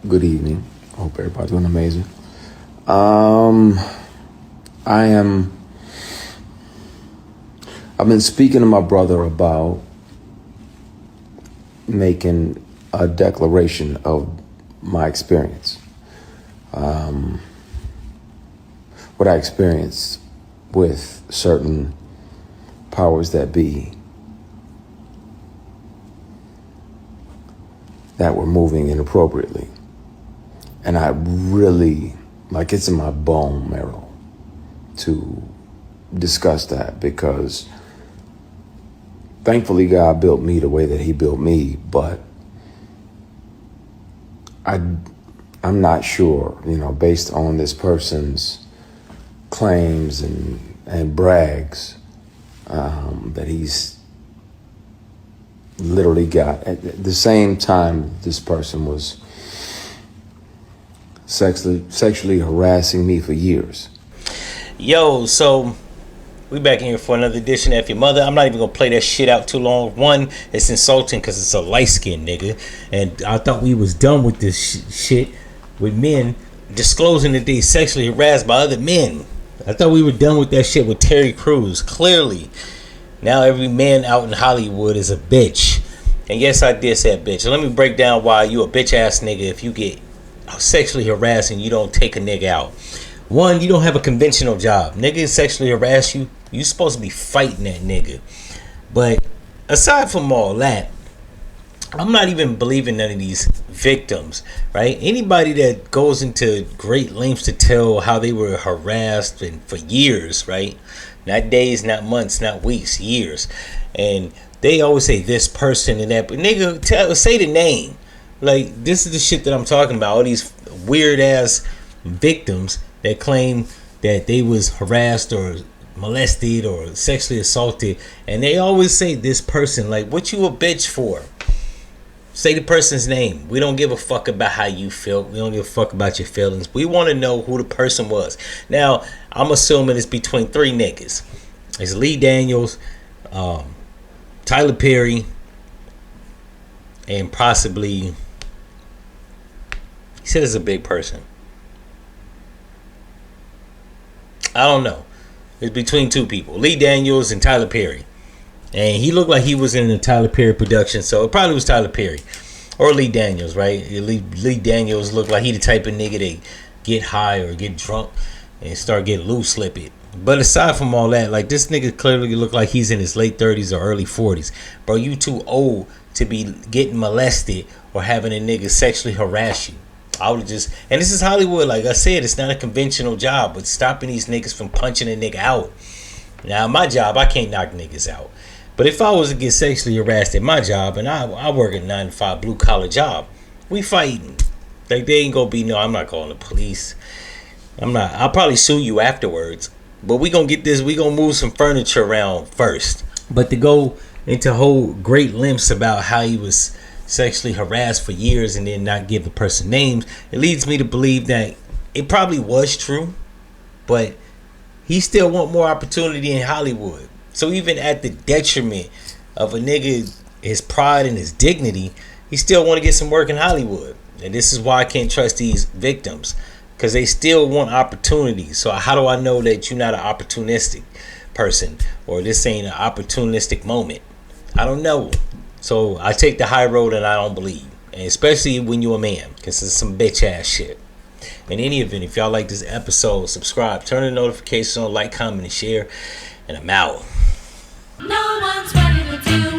Good evening. I hope everybody's doing amazing. I've been speaking to my brother about making a declaration of my experience. What I experienced with certain powers that be that were moving inappropriately. And I really, it's in my bone marrow to discuss that, because thankfully God built me the way that he built me, but I'm not sure, based on this person's claims and brags, that he's literally got, at the same time this person was sexually harassing me for years. Yo, so we back in here for another edition of F-ya-Motha. I'm not even gonna play that shit out too long. One, it's insulting because it's a light-skinned nigga, and I thought we was done with this shit with men disclosing that they sexually harassed by other men. I thought we were done with that shit with Terry Crews. Clearly, now every man out in Hollywood is a bitch. And yes, I did say a bitch. So let me break down why you a bitch ass nigga if you get sexually harassed and you don't take a nigga out. One, you don't have a conventional job. Niggas sexually harass you, you supposed to be fighting that nigga. But aside from all that, I'm not even believing none of these victims, right? Anybody that goes into great lengths to tell how they were harassed and for years, right? Not days, not months, not weeks, years. And they always say this person and that, but nigga, say the name. Like, this is the shit that I'm talking about. All these weird ass victims that claim that they was harassed or molested or sexually assaulted, and they always say this person. Like, what you a bitch for? Say the person's name. We don't give a fuck about how you feel. We don't give a fuck about your feelings. We want to know who the person was. Now, I'm assuming it's between three niggas. It's Lee Daniels, Tyler Perry, and possibly, he said it's a big person. I don't know. It's between two people, Lee Daniels and Tyler Perry. And he looked like he was in the Tyler Perry production, so it probably was Tyler Perry or Lee Daniels, right? Lee Daniels looked like he the type of nigga that get high or get drunk and start getting loose lipped. But aside from all that, like, this nigga clearly look like he's in his late 30s or early 40s. Bro, you too old to be getting molested or having a nigga sexually harass you. I would just, and this is Hollywood, like I said, it's not a conventional job, but stopping these niggas from punching a nigga out. Now, my job, I can't knock niggas out. But if I was to get sexually harassed at my job, and I work a 9-to-5 blue collar job, we fighting. Like, they ain't gonna be, no, I'm not calling the police. I'll probably sue you afterwards. But we gonna get this, we gonna move some furniture around first. But to go into whole great lengths about how he was sexually harassed for years and then not give the person names, it leads me to believe that it probably was true, but he still want more opportunity in Hollywood. So even at the detriment of a nigga, his pride and his dignity, he still want to get some work in Hollywood. And this is why I can't trust these victims, because they still want opportunities. So how do I know that you're not an opportunistic person, or this ain't an opportunistic moment? I don't know. So I take the high road and I don't believe. And especially when you're a man, because it's some bitch ass shit. In any event, if y'all like this episode, subscribe, turn the notifications on, like, comment, and share. And I'm out. No one's ready to do